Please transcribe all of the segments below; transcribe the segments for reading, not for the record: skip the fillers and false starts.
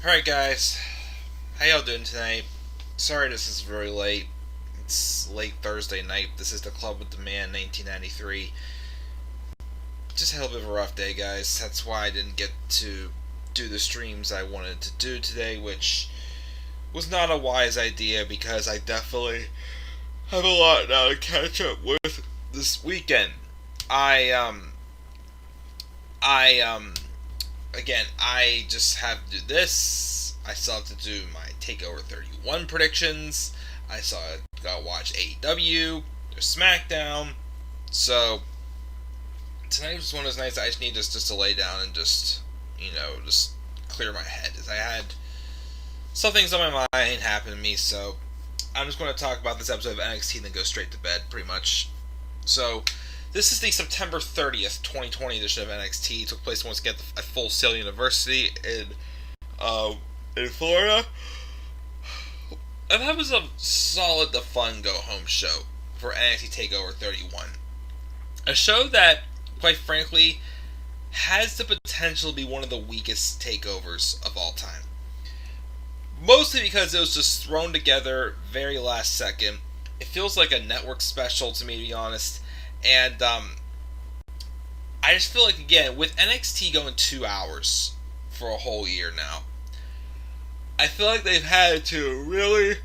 Alright guys, how y'all doing tonight? Sorry this is very late. It's late Thursday night. This is the Club with the Man 1993. Just had a bit of a rough day, guys. That's why I didn't get to do the streams I wanted to do today, which was not a wise idea because I definitely have a lot now to catch up with this weekend. I I again, I just have to do this. I still have to do my Takeover 31 predictions. I saw gotta watch AEW, there's SmackDown. So tonight was one of those nights I just need just to lay down and just clear my head. As I had some things on my mind happen to me, so I'm just going to talk about this episode of NXT and then go straight to bed, pretty much. So this is the September 30th, 2020 edition of NXT. It took place once again at Full Sail University in Florida. And that was a solid, the fun go-home show for NXT TakeOver 31. A show that, quite frankly, has the potential to be one of the weakest takeovers of all time. Mostly because it was just thrown together very last second. It feels like a network special to me, to be honest. And I just feel like, again, with NXT going 2 hours for a whole year now, I feel like they've had to really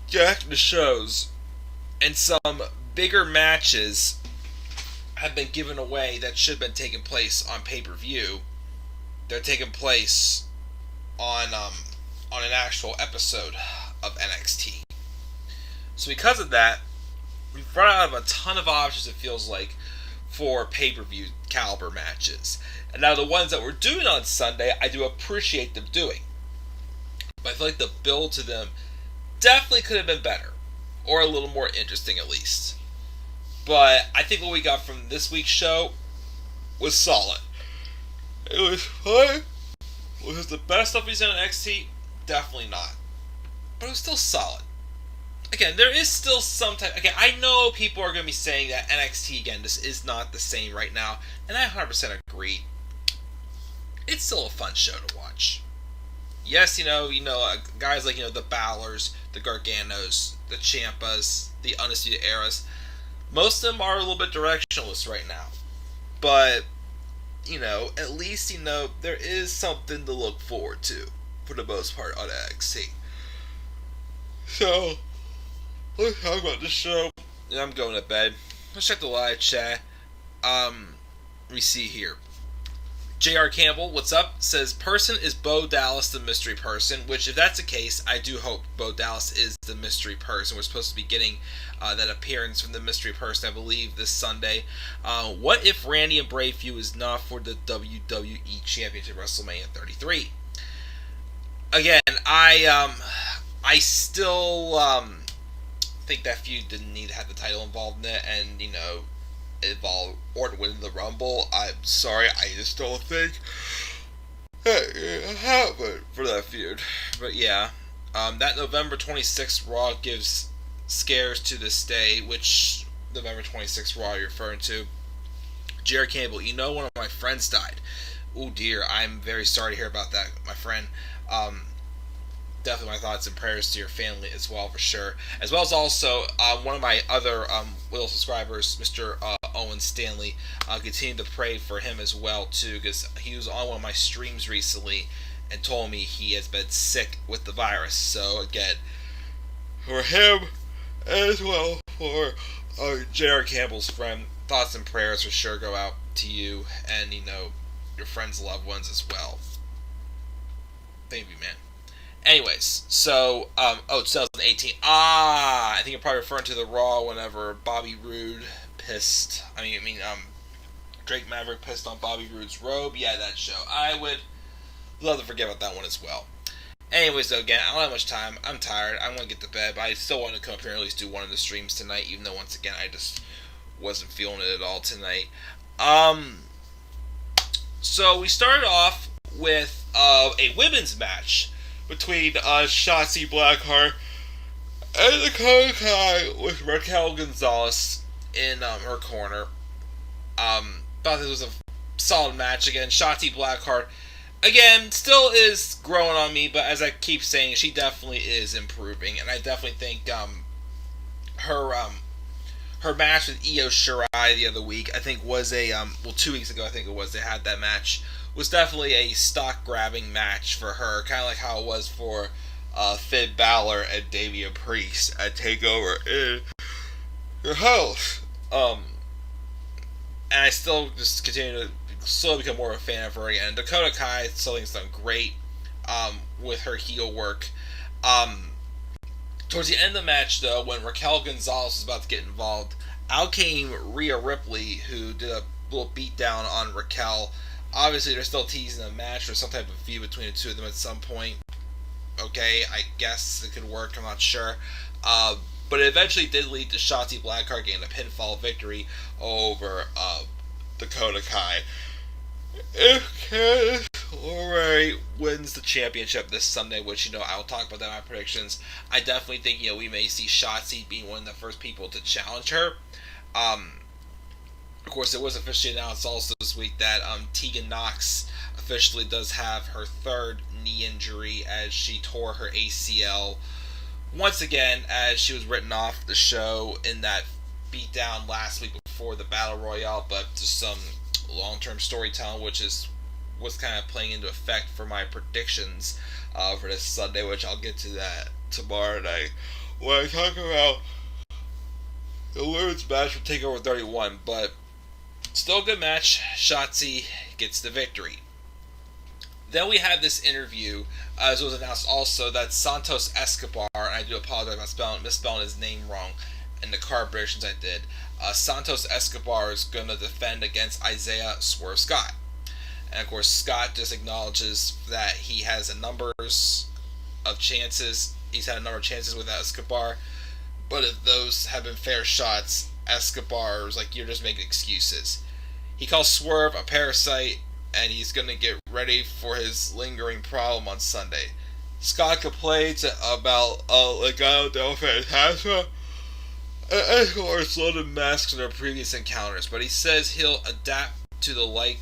jack the shows, and some bigger matches have been given away that should have been taking place on pay-per-view. They're taking place on an actual episode of NXT. So because of that, we've run out of a ton of options, it feels like, for pay-per-view caliber matches. And now the ones that we're doing on Sunday, I do appreciate them doing. But I feel like the build to them definitely could have been better. Or a little more interesting, at least. But I think what we got from this week's show was solid. It was fun. Was it the best stuff we've seen on NXT? Definitely not. But it was still solid. Again, there is still some type... Again, I know people are going to be saying that NXT, again, this is not the same right now. And I 100% agree. It's still a fun show to watch. Yes, guys like, the Balors, the Garganos, the Ciampas, the Undisputed Eras. Most of them are a little bit directionless right now. But, at least, there is something to look forward to, for the most part, on NXT. So, let's talk about the show. I'm going to bed. Let's check the live chat. Let me see here. J.R. Campbell, what's up? Says, person is Bo Dallas the mystery person, which, if that's the case, I do hope Bo Dallas is the mystery person. We're supposed to be getting that appearance from the mystery person, I believe, this Sunday. What if Randy and Bray feud is not for the WWE Championship WrestleMania 33? Again, I still think that feud didn't need to have the title involved in it, and, involve Orton winning the Rumble. I'm sorry, I just don't think that happened for that feud. But yeah, that November 26th Raw gives scares to this day. Which November 26th Raw are you referring to? Jared Campbell, one of my friends died. Oh dear, I'm very sorry to hear about that, my friend. Definitely my thoughts and prayers to your family as well, for sure. As well as also one of my other loyal subscribers, Mr. Owen Stanley, continue to pray for him as well, too, because he was on one of my streams recently and told me he has been sick with the virus. So, again, for him as well for J.R. Campbell's friend, thoughts and prayers for sure go out to you and, your friends' loved ones as well. Thank you, man. Anyways, so, 2018. I think you're probably referring to the Raw whenever Bobby Roode pissed, Drake Maverick pissed on Bobby Roode's robe. Yeah, that show. I would love to forget about that one as well. Anyways, though, again, I don't have much time. I'm tired. I want to get to bed, but I still want to come up here and at least do one of the streams tonight, even though, once again, I just wasn't feeling it at all tonight. So, we started off with a women's match between Shotzi Blackheart and the Kai with Raquel Gonzalez in her corner. Thought this was a solid match again. Shotzi Blackheart, again, still is growing on me, but as I keep saying, she definitely is improving, and I definitely think her her match with Io Shirai the other week, I think was a 2 weeks ago, I think it was, they had that match, was definitely a stock grabbing match for her, kind of like how it was for Finn Balor and Damian Priest at Takeover in her house. And I still just continue to slowly become more of a fan of her again. And Dakota Kai, something's done great with her heel work. Towards the end of the match, though, when Raquel Gonzalez was about to get involved, out came Rhea Ripley, who did a little beatdown on Raquel. Obviously, they're still teasing a match or some type of feud between the two of them at some point. Okay, I guess it could work, I'm not sure. But it eventually did lead to Shotzi Blackheart getting a pinfall victory over Dakota Kai. If Candice LeRae wins the championship this Sunday, which, I will talk about that in my predictions, I definitely think, we may see Shotzi being one of the first people to challenge her. Of course, it was officially announced also this week that Tegan Nox officially does have her third knee injury as she tore her ACL once again as she was written off the show in that beatdown last week before the Battle Royale, but just some long-term storytelling, which is what's kind of playing into effect for my predictions for this Sunday, which I'll get to that tomorrow night when I talk about the women's match for TakeOver 31. But still a good match. Shotzi gets the victory. Then we have this interview, as it was announced also, that Santos Escobar, and I do apologize for misspelling his name wrong in the card predictions I did, Santos Escobar is going to defend against Isaiah Swerve Scott. And of course, Scott just acknowledges that he has a number of chances. He's had a number of chances with Escobar, but if those have been fair shots, Escobar is like, you're just making excuses. He calls Swerve a parasite, and he's going to get ready for his lingering problem on Sunday. Scott complains about Legado del Fantasma and Escobar's loaded masks in their previous encounters, but he says he'll adapt to the like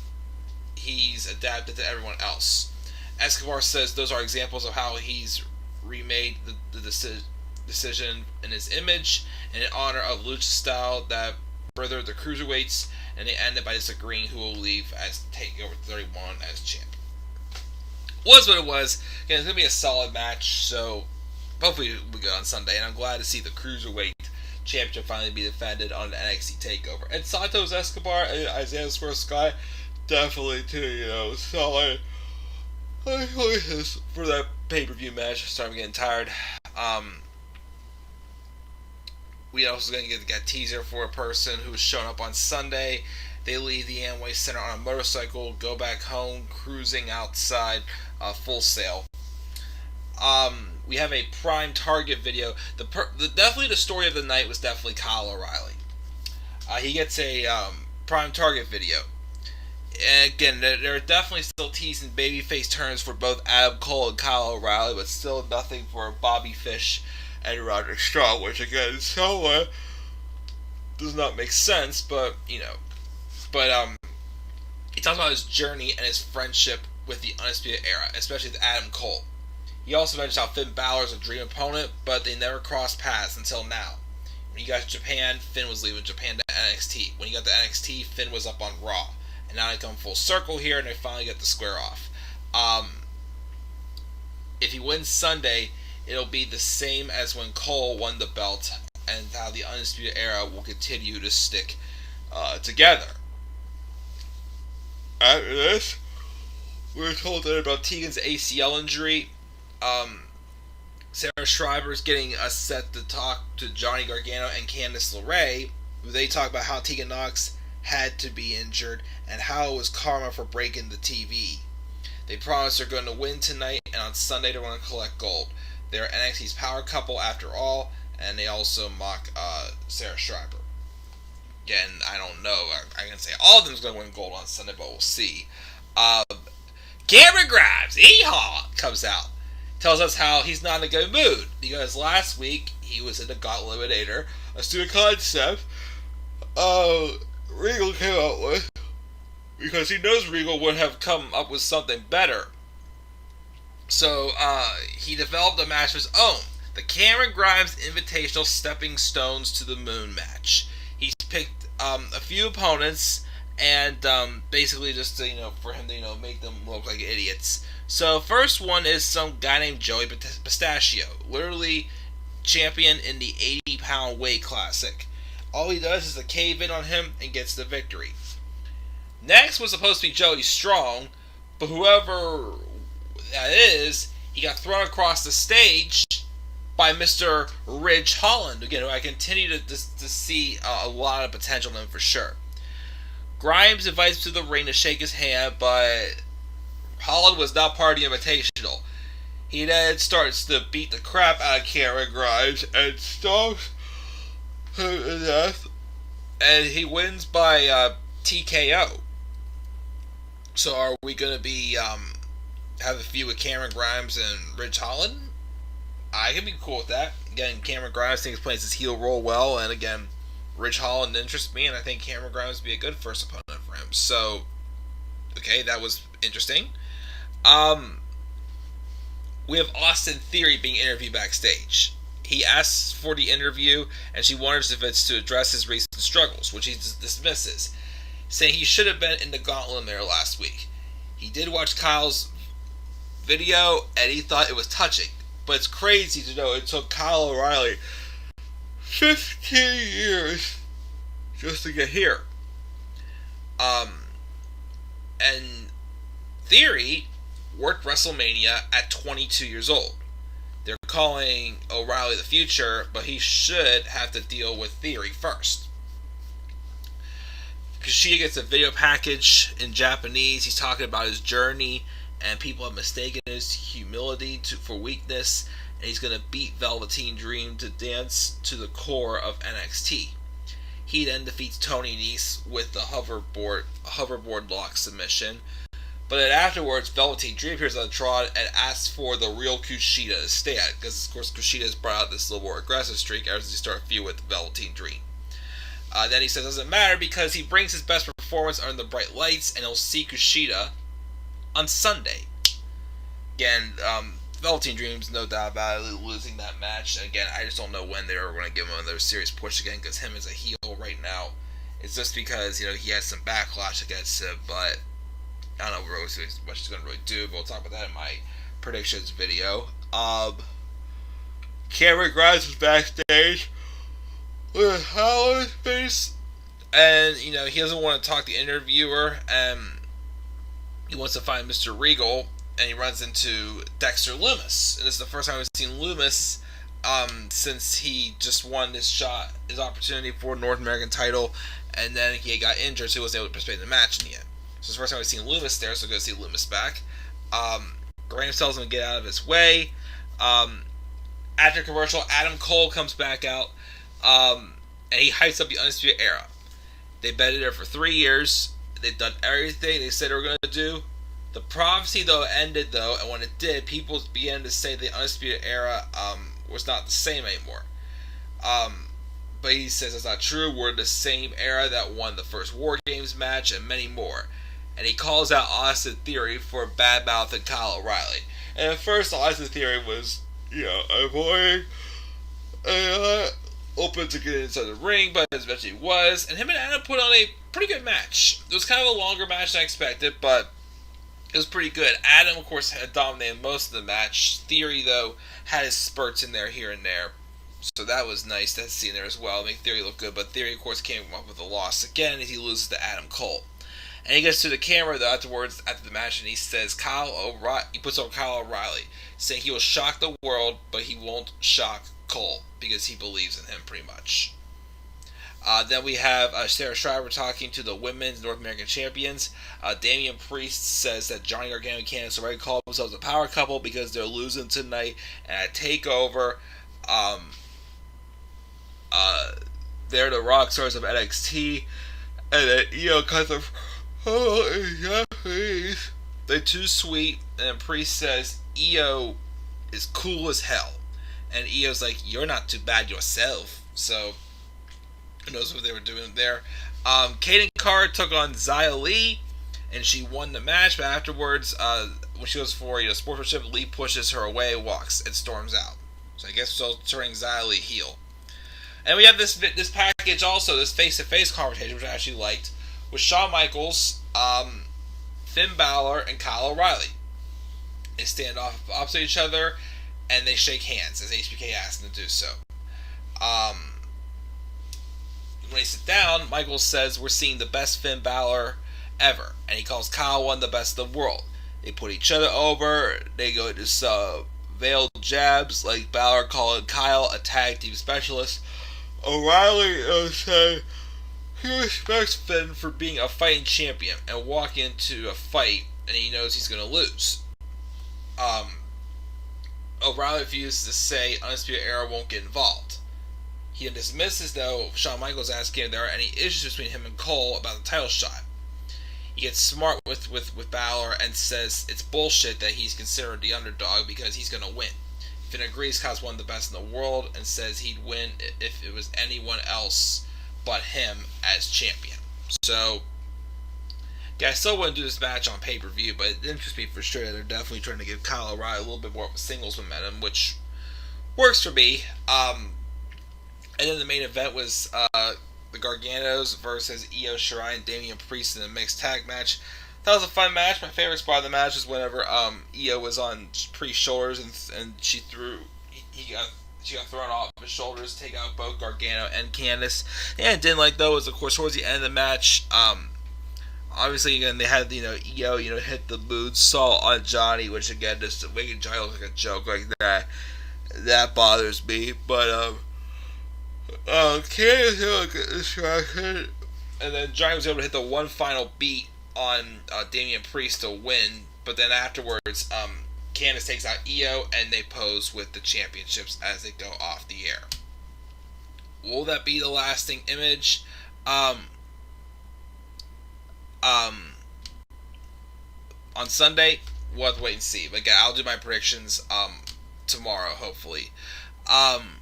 he's adapted to everyone else. Escobar says those are examples of how he's remade the decision in his image and in honor of lucha style that furthered the cruiserweights, and they ended by disagreeing who will leave as TakeOver 31 as champ. Was what it was. Again, it's going to be a solid match, so hopefully we go on Sunday, and I'm glad to see the cruiserweight championship finally be defended on the NXT TakeOver. And Santos Escobar and Isaiah Swerve Scott, definitely too, solid choices for that pay-per-view match. Starting getting tired. We also going to get a teaser for a person who's showing up on Sunday. They leave the Amway Center on a motorcycle, go back home, cruising outside Full Sail. We have a prime target video. Definitely the story of the night was definitely Kyle O'Reilly. He gets a prime target video. And again, they're definitely still teasing babyface turns for both Adam Cole and Kyle O'Reilly, but still nothing for Bobby Fish and Roderick Strong, which again, somewhat does not make sense, but But he talks about his journey and his friendship with the Undisputed Era, especially with Adam Cole. He also mentions how Finn Balor is a dream opponent, but they never crossed paths until now. When he got to Japan, Finn was leaving Japan to NXT. When he got to NXT, Finn was up on Raw. And now they come full circle here, and they finally get the square off. If he wins Sunday, it'll be the same as when Cole won the belt, and how the Undisputed Era will continue to stick together. After this, we were told that about Tegan's ACL injury. Sarah Schreiber is getting set to talk to Johnny Gargano and Candice LeRae. They talk about how Tegan Nox had to be injured and how it was karma for breaking the TV. They promise they're going to win tonight, and on Sunday they're going to collect gold. They're NXT's power couple after all, and they also mock Sarah Schreiber. Again, I don't know. I can say all of them's going to win gold on Sunday, but we'll see. Cameron Grimes, Yeehaw, comes out. Tells us how he's not in a good mood, because last week he was in the Gauntlet Eliminator, a student concept Regal came out with, because he knows Regal would have come up with something better So he developed a match of his own, the Cameron Grimes Invitational Stepping Stones to the Moon match. He's picked a few opponents, and basically just to, for him to make them look like idiots. So first one is some guy named Joey Pistachio, literally champion in the 80-pound weight classic. All he does is to cave in on him and gets the victory. Next was supposed to be Joey Strong, but whoever that is, he got thrown across the stage by Mr. Ridge Holland, again, who I continue to see a lot of potential in him for sure. Grimes invites him to the ring to shake his hand, but Holland was not part of the invitational. He then starts to beat the crap out of Cameron Grimes and stomps him to death, and he wins by TKO. So are we going to be have a feud with Cameron Grimes and Ridge Holland? I can be cool with that. Again, Cameron Grimes thinks plays his heel role well, and again, Ridge Holland interests me, and I think Cameron Grimes would be a good first opponent for him. So, okay, that was interesting. We have Austin Theory being interviewed backstage. He asks for the interview, and she wonders if it's to address his recent struggles, which he dismisses, saying he should have been in the gauntlet there last week. He did watch Kyle's video, and he thought it was touching. But it's crazy to know it took Kyle O'Reilly 15 years just to get here. And Theory worked WrestleMania at 22 years old. They're calling O'Reilly the future, but he should have to deal with Theory first. Kushida gets a video package in Japanese. He's talking about his journey, and people have mistaken his humility for weakness, and he's going to beat Velveteen Dream to dance to the core of NXT. He then defeats Tony Nese with the hoverboard lock submission. But then afterwards, Velveteen Dream appears on the Tron and asks for the real Kushida to stay at it, because of course Kushida has brought out this little more aggressive streak ever since he started a feud with Velveteen Dream. Then he says it doesn't matter because he brings his best performance under the bright lights, and he'll see Kushida on Sunday. Again, Velveteen Dream's no doubt about it, losing that match. And again, I just don't know when they're going to give him another serious push again, because him as a heel right now, it's just because he has some backlash against him, but I don't know what he's going to really do, but we'll talk about that in my predictions video. Cameron Grimes was backstage with a towel on his face, and he doesn't want to talk to the interviewer, and he wants to find Mr. Regal, and he runs into Dexter Lumis, and this is the first time we've seen Lumis since he just won his opportunity for North American title, and then he got injured, so he wasn't able to participate in the match in the end. So it's the first time we've seen Lumis there, so we're going to see Lumis back. Grimes tells him to get out of his way. After commercial, Adam Cole comes back out, and he hypes up the Undisputed Era. They've been there for 3 years. They've done everything they said they were going to do. The prophecy, though, ended, though, and when it did, people began to say the Undisputed Era was not the same anymore. But he says that's not true. We're the same era that won the first War Games match and many more. And he calls out Austin Theory for bad-mouthing Kyle O'Reilly. And at first, Austin Theory was, avoiding and open to get inside the ring, but eventually he was. And him and Adam put on a pretty good match. It was kind of a longer match than I expected, but it was pretty good. Adam, of course, had dominated most of the match. Theory, though, had his spurts in there here and there. So that was nice to see in there as well. Make Theory look good, but Theory, of course, came up with a loss again as he loses to Adam Cole. And he gets to the camera, though, after the match, and he says he puts over Kyle O'Reilly, saying he will shock the world, but he won't shock Cole, because he believes in him, pretty much. Then we have Sarah Schreiber talking to the women's North American champions. Damian Priest says that Johnny Gargano and Candice already called themselves a power couple because they're losing tonight at TakeOver. They're the rock stars of NXT, and then Io cuts them. Oh, yeah, please. They're too sweet, and Priest says Io is cool as hell, and Io's like, you're not too bad yourself. So who knows what they were doing there. Kaden Carr took on Xia Li, and she won the match, but afterwards when she goes for sportsmanship, Lee pushes her away, walks, and storms out. So I guess so turning Xia Li heel. And we have this package also, this face-to-face conversation, which I actually liked, with Shawn Michaels, Finn Balor, and Kyle O'Reilly. They stand opposite each other, and they shake hands as HBK asks them to do so. When they sit down, Michaels says, "We're seeing the best Finn Balor ever," and he calls Kyle one of the best in the world. They put each other over. They go to veiled jabs, like Balor calling Kyle a tag team specialist. O'Reilly said he respects Finn for being a fighting champion and walking into a fight, and he knows he's going to lose. O'Reilly refuses to say Undisputed Era won't get involved. He dismisses, though, Shawn Michaels asking if there are any issues between him and Cole about the title shot. He gets smart with Balor and says it's bullshit that he's considered the underdog because he's going to win. Finn agrees Kyle's one of the best in the world and says he'd win if it was anyone else but him as champion. So, yeah, I still wouldn't do this match on pay-per-view, but it interests me for sure that they're definitely trying to give Kyle O'Reilly a little bit more of a singles momentum, which works for me. And then the main event was the Garganos versus Io Shirai and Damian Priest in a mixed tag match. That was a fun match. My favorite spot of the match was whenever Io was on Priest's shoulders and she got thrown off his shoulders, take out both Gargano and Candice. Yeah, I didn't like though was of course towards the end of the match. Obviously, again, they had Io hit the moonsault on Johnny, which again just making Johnny look like a joke like that. That bothers me, but Candice hit a distraction, and then Johnny was able to hit the one final beat on Damian Priest to win, but then afterwards, Candice takes out Io, and they pose with the championships as they go off the air. Will that be the lasting image? On Sunday, we'll have to wait and see. But again, I'll do my predictions tomorrow, hopefully. I'm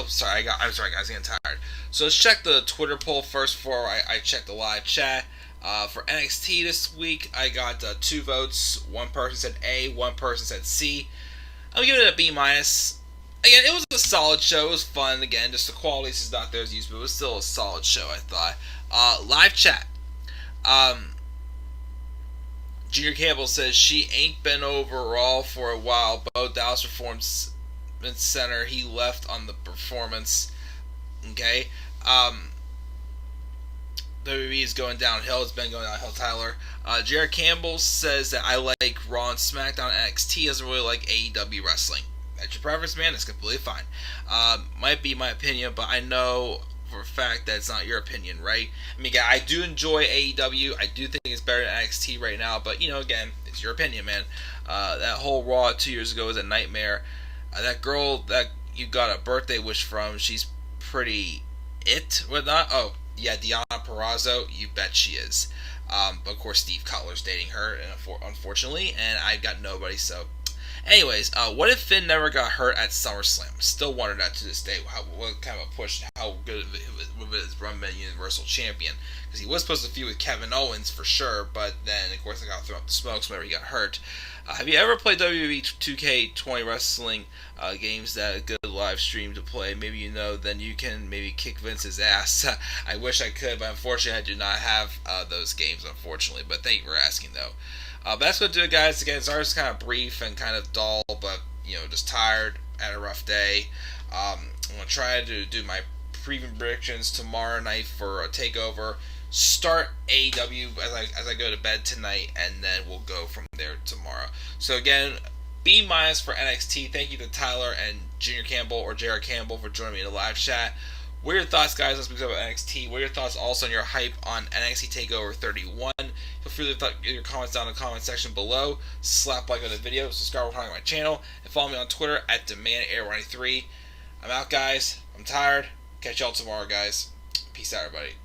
sorry, guys, I'm getting tired. So let's check the Twitter poll first before I check the live chat. For NXT this week, I got 2 votes. One person said A, one person said C. I'm giving it a B minus. Again, it was a solid show. It was fun. Again, just the quality is not there as used, but it was still a solid show, I thought. Live chat. Junior Campbell says she ain't been overall for a while. Bo Dallas Performance Center. He left on the performance. Okay. WWE is going downhill. It's been going downhill, Tyler. Jared Campbell says that I like Raw and SmackDown. NXT doesn't really like AEW wrestling. That's your preference, man. That's completely fine. Might be my opinion, but I know for a fact that it's not your opinion, right? I mean, I do enjoy AEW. I do think it's better than NXT right now, but, again, it's your opinion, man. That whole Raw 2 years ago was a nightmare. That girl that you got a birthday wish from, she's pretty whatnot. Oh, yeah, Deonna Purrazzo, you bet she is. But of course, Steve Cutler's dating her, unfortunately, and I've got nobody, so... Anyways, what if Finn never got hurt at SummerSlam? Still wonder that to this day. What kind of a push, how good of his run being Universal Champion. Because he was supposed to feud with Kevin Owens for sure, but then, of course, I got thrown up the smokes whenever he got hurt. Have you ever played WWE 2K20 wrestling games that a good live stream to play? Maybe then you can maybe kick Vince's ass. I wish I could, but unfortunately I do not have those games, unfortunately. But thank you for asking, though. But that's going to do it, guys. Again, it's always kind of brief and kind of dull, but, just tired, had a rough day. I'm going to try to do my preview predictions tomorrow night for a TakeOver. Start AEW as I go to bed tonight, and then we'll go from there tomorrow. So again, B minus for NXT. Thank you to Tyler and Junior Campbell or Jared Campbell for joining me in the live chat. What are your thoughts, guys? Let's talk about NXT. What are your thoughts also on your hype on NXT TakeOver 31? Feel free to get your comments down in the comment section below. Slap like on the video, subscribe to my channel, and follow me on Twitter at DemandAir93. I'm out, guys. I'm tired. Catch y'all tomorrow, guys. Peace out, everybody.